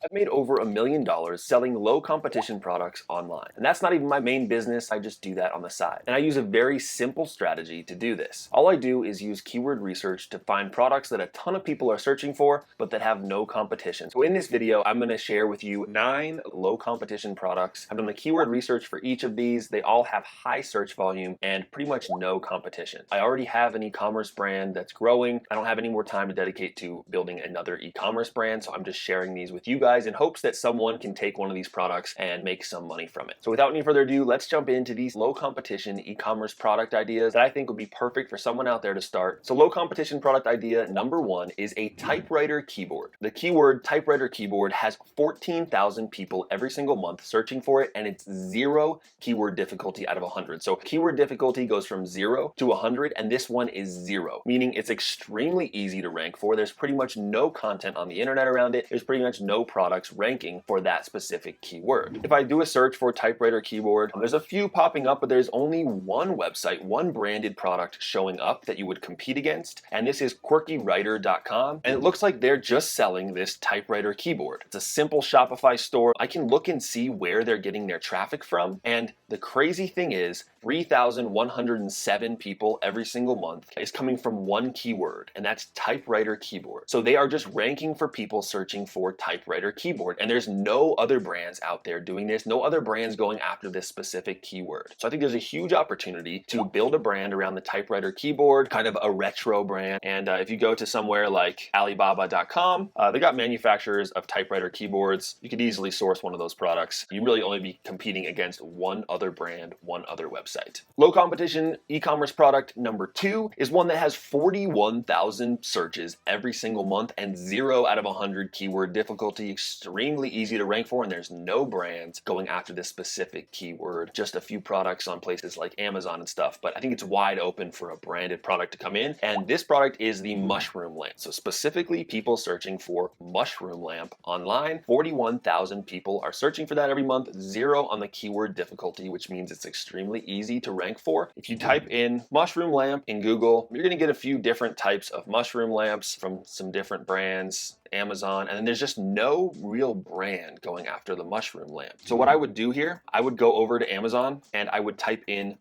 I've made over $1 million selling low competition products online. And that's not even my main business, I just do that on the side. And I use a very simple strategy to do this. All I do is use keyword research to find products that a ton of people are searching for, but that have no competition. So in this video, I'm gonna share with you 9 low competition products. I've done the keyword research for each of these. They all have high search volume and pretty much no competition. I already have an e-commerce brand that's growing. I don't have any more time to dedicate to building another e-commerce brand, so I'm just sharing these with you guys in hopes that someone can take one of these products and make some money from it. So without any further ado, let's jump into these low competition e-commerce product ideas that I think would be perfect for someone out there to start. So low competition product idea number 1 is a typewriter keyboard. The keyword typewriter keyboard has 14,000 people every single month searching for it, and it's 0 keyword difficulty out of 100. So keyword difficulty goes from 0 to 100, and this one is 0, meaning it's extremely easy to rank for. There's pretty much no content on the internet around it. There's pretty much no products ranking for that specific keyword. If I do a search for typewriter keyboard, there's a few popping up, but there's only one website, one branded product showing up that you would compete against, and this is quirkywriter.com, and it looks like they're just selling this typewriter keyboard. It's a simple Shopify store. I can look and see where they're getting their traffic from, and the crazy thing is 3,107 people every single month is coming from one keyword, and that's typewriter keyboard. So they are just ranking for people searching for typewriter keyboard, and there's no other brands out there doing this, no other brands going after this specific keyword. So I think there's a huge opportunity to build a brand around the typewriter keyboard, kind of a retro brand. And if you go to somewhere like Alibaba.com, they got manufacturers of typewriter keyboards. You could easily source one of those products. You really only be competing against one other brand, one other website. Low competition e-commerce product number 2 is one that has 41,000 searches every single month and 0 out of 100 keyword difficulty. Extremely easy to rank for, and there's no brands going after this specific keyword. Just a few products on places like Amazon and stuff, but I think it's wide open for a branded product to come in, and this product is the mushroom lamp. So specifically people searching for mushroom lamp online. 41,000 people are searching for that every month, 0 on the keyword difficulty, which means it's extremely easy to rank for. If you type in mushroom lamp in Google, you're gonna get a few different types of mushroom lamps from some different brands, Amazon, and then there's just no real brand going after the mushroom lamp. So what I would do here, I would go over to Amazon and I would type in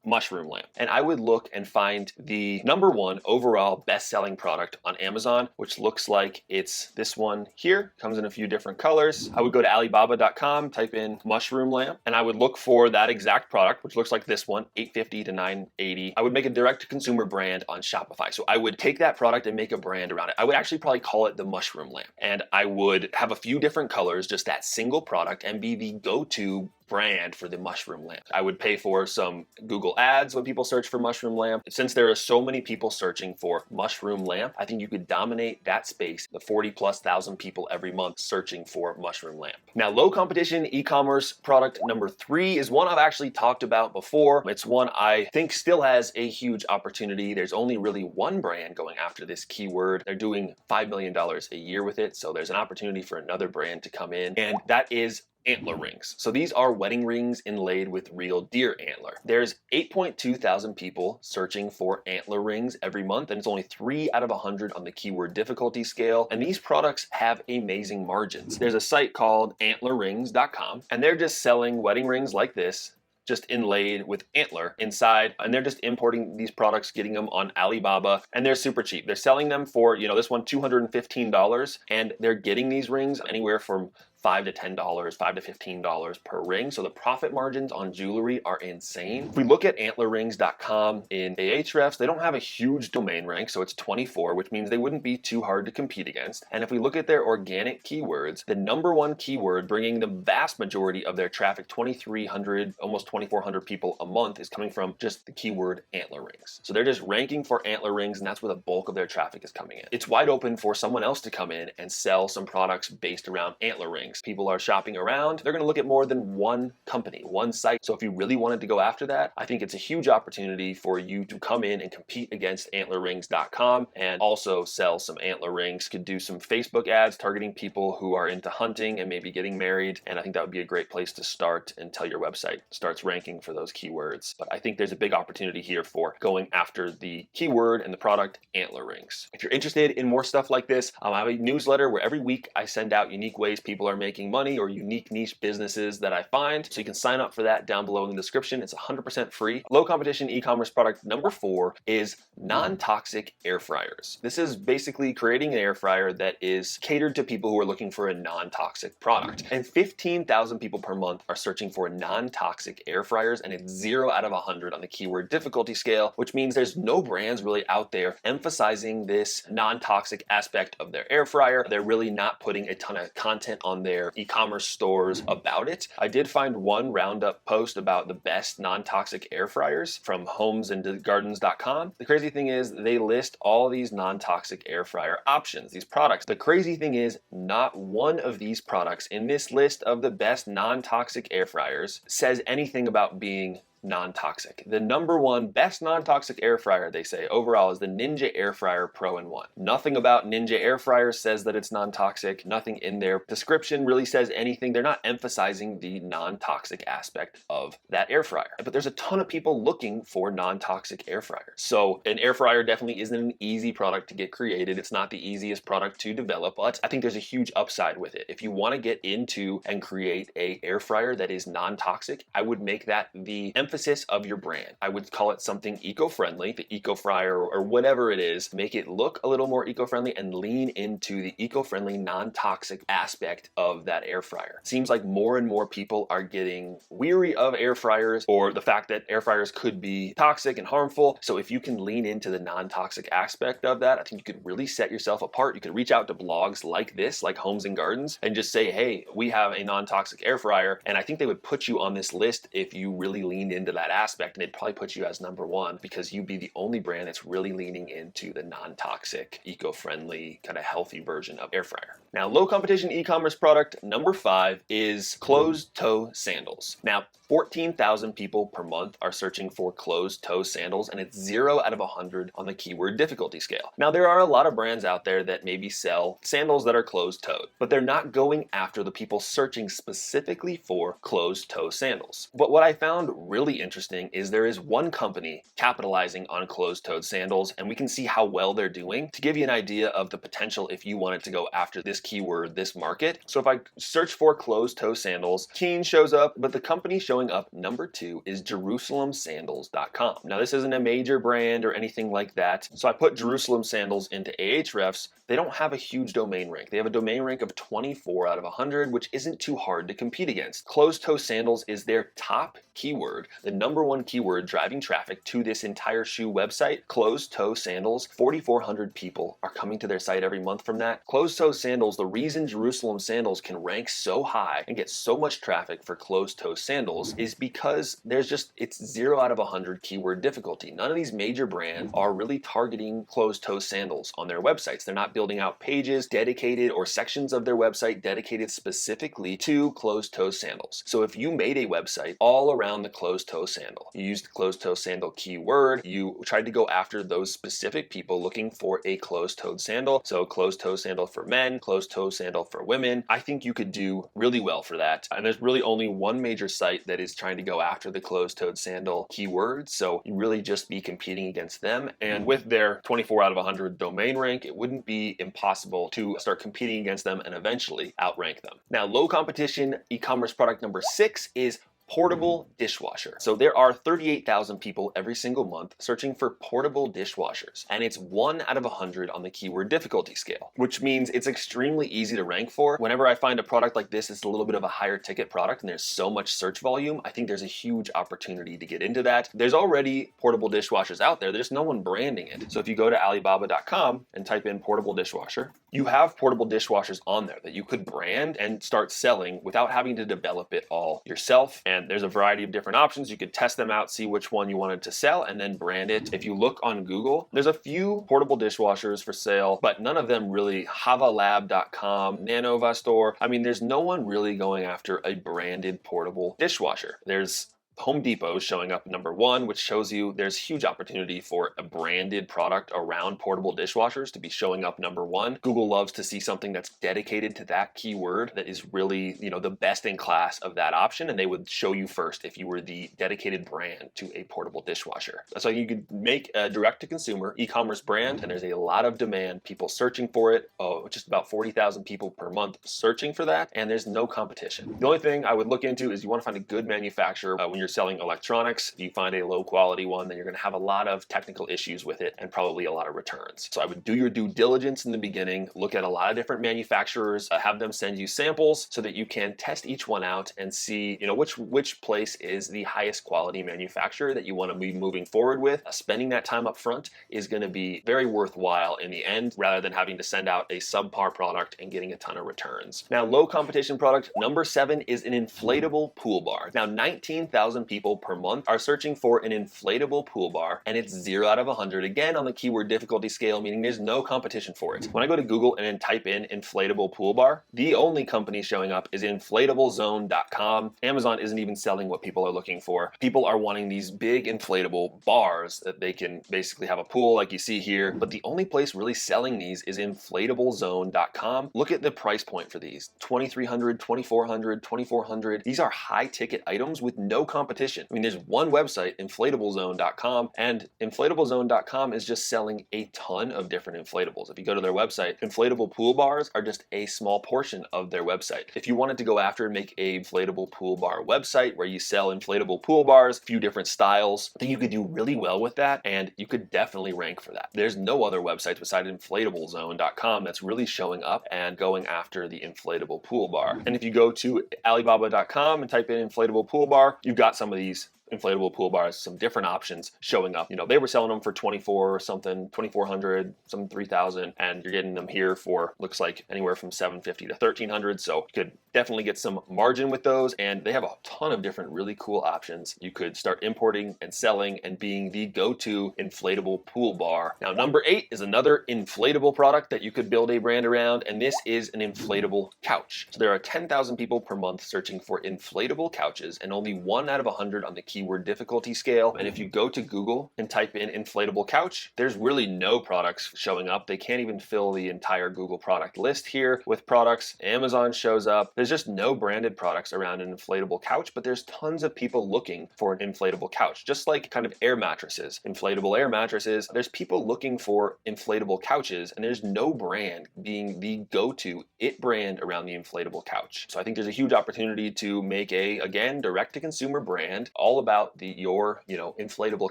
mushroom lamp, and I would look and find the number 1 overall best-selling product on Amazon, which looks like it's this one here. Comes in a few different colors. I would go to Alibaba.com, type in mushroom lamp, and I would look for that exact product, which looks like this one, $850 to $980. I would make a direct-to-consumer brand on Shopify. So I would take that product and make a brand around it. I would actually probably call it the mushroom lamp, and I would have a few different colors, just that single product, and be the go-to brand for the mushroom lamp. I would pay for some Google ads when people search for mushroom lamp. Since there are so many people searching for mushroom lamp, I think you could dominate that space, the 40,000+ people every month searching for mushroom lamp. Now, low competition e-commerce product number 3 is one I've actually talked about before. It's one I think still has a huge opportunity. There's only really one brand going after this keyword. They're doing $5 million a year with it, so there's an opportunity for another brand to come in, and that is antler rings. So these are wedding rings inlaid with real deer antler. There's 8.2 thousand people searching for antler rings every month, and it's only 3 out of 100 on the keyword difficulty scale. And these products have amazing margins. There's a site called antlerrings.com, and they're just selling wedding rings like this, just inlaid with antler inside, and they're just importing these products, getting them on Alibaba, and they're super cheap. They're selling them for, this one $215, and they're getting these rings anywhere from $5 to $10, $5 to $15 per ring. So the profit margins on jewelry are insane. If we look at antlerrings.com in Ahrefs, they don't have a huge domain rank, so it's 24, which means they wouldn't be too hard to compete against. And if we look at their organic keywords, the number 1 keyword bringing the vast majority of their traffic, 2,300, almost 2,400 people a month, is coming from just the keyword antler rings. So they're just ranking for antler rings, and that's where the bulk of their traffic is coming in. It's wide open for someone else to come in and sell some products based around antler rings. ranks. People are shopping around. They're going to look at more than one company, one site. So if you really wanted to go after that, I think it's a huge opportunity for you to come in and compete against antlerrings.com and also sell some antler rings. Could do some Facebook ads targeting people who are into hunting and maybe getting married. And I think that would be a great place to start until your website starts ranking for those keywords. But I think there's a big opportunity here for going after the keyword and the product antler rings. If you're interested in more stuff like this, I have a newsletter where every week I send out unique ways people are making money or unique niche businesses that I find. So you can sign up for that down below in the description. It's 100% free. Low competition e-commerce product number 4 is non-toxic air fryers. This is basically creating an air fryer that is catered to people who are looking for a non-toxic product. And 15,000 people per month are searching for non-toxic air fryers, and it's 0 out of 100 on the keyword difficulty scale, which means there's no brands really out there emphasizing this non-toxic aspect of their air fryer. They're really not putting a ton of content on their e-commerce stores about it. I did find one roundup post about the best non-toxic air fryers from homesandgardens.com. The crazy thing is they list all these non-toxic air fryer options, these products. The crazy thing is not one of these products in this list of the best non-toxic air fryers says anything about being non-toxic. The number one best non-toxic air fryer, they say overall, is the Ninja Air Fryer Pro in 1. Nothing about Ninja Air Fryer says that it's non-toxic. Nothing in their description really says anything. They're not emphasizing the non-toxic aspect of that air fryer. But there's a ton of people looking for non-toxic air fryers. So an air fryer definitely isn't an easy product to get created. It's not the easiest product to develop, but I think there's a huge upside with it. If you want to get into and create a air fryer that is non-toxic, I would make that the emphasis of your brand. I would call it something eco-friendly, the eco fryer or whatever it is. Make it look a little more eco-friendly and lean into the eco-friendly, non-toxic aspect of that air fryer. Seems like more and more people are getting weary of air fryers or the fact that air fryers could be toxic and harmful. So if you can lean into the non-toxic aspect of that, I think you could really set yourself apart. You could reach out to blogs like this, like Homes and Gardens, and just say, hey, we have a non-toxic air fryer. And I think they would put you on this list if you really leaned into that aspect, and they'd probably put you as number 1 because you'd be the only brand that's really leaning into the non-toxic, eco-friendly, kind of healthy version of air fryer. Now, low competition e-commerce product number 5 is closed-toe sandals. Now, 14,000 people per month are searching for closed-toe sandals, and it's 0 out of 100 on the keyword difficulty scale. Now, there are a lot of brands out there that maybe sell sandals that are closed-toed, but they're not going after the people searching specifically for closed-toe sandals. But what I found really interesting is there is one company capitalizing on closed-toed sandals, and we can see how well they're doing to give you an idea of the potential if you wanted to go after this keyword, this market. So if I search for closed-toe sandals, Keen shows up, but the company showing up number 2 is JerusalemSandals.com. Now, this isn't a major brand or anything like that. So I put Jerusalem Sandals into Ahrefs. They don't have a huge domain rank. They have a domain rank of 24 out of 100, which isn't too hard to compete against. Closed-toe sandals is their top keyword, the number 1 keyword driving traffic to this entire shoe website. Closed-toe sandals, 4,400 people are coming to their site every month from that. Closed-toe sandals, the reason Jerusalem Sandals can rank so high and get so much traffic for closed-toe sandals is because it's 0 out of 100 keyword difficulty. None of these major brands are really targeting closed-toe sandals on their websites. They're not building out pages dedicated or sections of their website dedicated specifically to closed-toe sandals. So if you made a website all around the closed-toe sandal, you used the closed-toe sandal keyword, you tried to go after those specific people looking for a closed-toed sandal, so closed-toe sandal for men, closed-toe sandal for women, I think you could do really well for that. And there's really only one major site that is trying to go after the closed-toed sandal keyword, so you really just be competing against them. And with their 24 out of 100 domain rank, it wouldn't be impossible to start competing against them and eventually outrank them. Now, low competition e-commerce product number 6 is portable dishwasher. So there are 38,000 people every single month searching for portable dishwashers, and it's 1 out of 100 on the keyword difficulty scale, which means it's extremely easy to rank for. Whenever I find a product like this, it's a little bit of a higher ticket product and there's so much search volume, I think there's a huge opportunity to get into that. There's already portable dishwashers out there, there's no one branding it. So if you go to Alibaba.com and type in portable dishwasher, you have portable dishwashers on there that you could brand and start selling without having to develop it all yourself. and there's a variety of different options. You could test them out, see which one you wanted to sell, and then brand it. If you look on Google, there's a few portable dishwashers for sale, but none of them really. Havalab.com, Nanovastor. I mean, there's no one really going after a branded portable dishwasher. There's Home Depot showing up number one, which shows you there's huge opportunity for a branded product around portable dishwashers to be showing up number one. Google loves to see something that's dedicated to that keyword that is really, the best in class of that option, and they would show you first if you were the dedicated brand to a portable dishwasher. So you could make a direct-to-consumer e-commerce brand, and there's a lot of demand, people searching for it. Just about 40,000 people per month searching for that, and there's no competition. The only thing I would look into is you want to find a good manufacturer. When you're selling electronics, if you find a low quality one, then you're going to have a lot of technical issues with it and probably a lot of returns. So I would do your due diligence in the beginning, look at a lot of different manufacturers, have them send you samples so that you can test each one out and see, which place is the highest quality manufacturer that you want to be moving forward with. Spending that time up front is going to be very worthwhile in the end, rather than having to send out a subpar product and getting a ton of returns. Now, low competition product number 7 is an inflatable pool bar. Now, 19,000 people per month are searching for an inflatable pool bar, and it's 0 out of 100 again on the keyword difficulty scale, meaning there's no competition for it. When I go to Google and then type in inflatable pool bar, the only company showing up is inflatablezone.com. Amazon isn't even selling what people are looking for. People are wanting these big inflatable bars that they can basically have a pool like you see here, but the only place really selling these is inflatablezone.com. Look at the price point for these: $2,300, $2,400, $2,400. These are high ticket items with no competition. I mean, there's one website, inflatablezone.com, and inflatablezone.com is just selling a ton of different inflatables. If you go to their website, inflatable pool bars are just a small portion of their website. If you wanted to go after and make a inflatable pool bar website where you sell inflatable pool bars, a few different styles, I think you could do really well with that, and you could definitely rank for that. There's no other websites besides inflatablezone.com that's really showing up and going after the inflatable pool bar. And if you go to Alibaba.com and type in inflatable pool bar, you've got some of these inflatable pool bars, some different options showing up. They were selling them for 24 or something, 2,400, some 3,000, and you're getting them here for, looks like, anywhere from 750 to 1,300. So you could definitely get some margin with those, and they have a ton of different really cool options. You could start importing and selling and being the go-to inflatable pool bar. Now, number 8 is another inflatable product that you could build a brand around, and this is an inflatable couch. So there are 10,000 people per month searching for inflatable couches, and only 1 out of 100 on the keyword difficulty scale. And if you go to Google and type in inflatable couch, there's really no products showing up. They can't even fill the entire Google product list here with products. Amazon shows up. There's just no branded products around an inflatable couch, but there's tons of people looking for an inflatable couch, just like kind of air mattresses, inflatable air mattresses. There's people looking for inflatable couches, and there's no brand being the go-to brand around the inflatable couch. So I think there's a huge opportunity to make again, direct-to-consumer brand all about your inflatable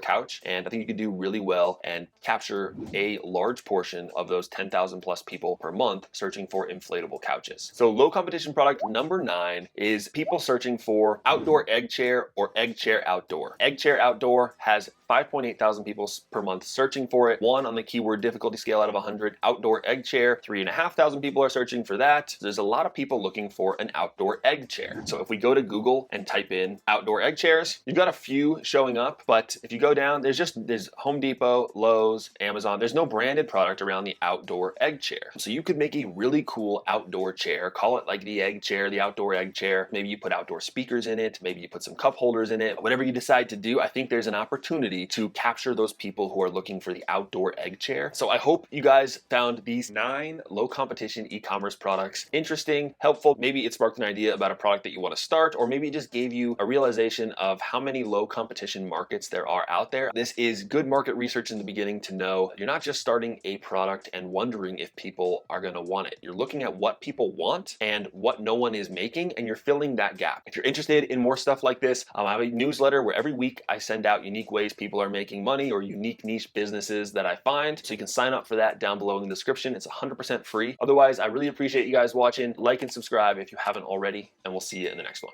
couch, and I think you could do really well and capture a large portion of those 10,000 plus people per month searching for inflatable couches. So low competition product number 9 is people searching for outdoor egg chair or egg chair outdoor. Egg chair outdoor has 5.8 thousand people per month searching for it. 1 on the keyword difficulty scale out of 100. Outdoor egg chair, 3.5 thousand people are searching for that. There's a lot of people looking for an outdoor egg chair. So if we go to Google and type in outdoor egg chairs, you've got a few showing up, but if you go down, there's Home Depot, Lowe's, Amazon. There's no branded product around the outdoor egg chair. So you could make a really cool outdoor chair, call it like the egg chair, the outdoor egg chair. Maybe you put outdoor speakers in it, maybe you put some cup holders in it. Whatever you decide to do, I think there's an opportunity to capture those people who are looking for the outdoor egg chair. So I hope you guys found these 9 low competition e-commerce products interesting, helpful. Maybe it sparked an idea about a product that you want to start, or maybe it just gave you a realization of how many low competition markets there are out there. This is good market research in the beginning to know you're not just starting a product and wondering if people are going to want it. You're looking at what people want and what no one is making, and you're filling that gap. If you're interested in more stuff like this, I have a newsletter where every week I send out unique ways people are making money or unique niche businesses that I find. So you can sign up for that down below in the description. It's 100% free. Otherwise, I really appreciate you guys watching. Like and subscribe if you haven't already, and we'll see you in the next one.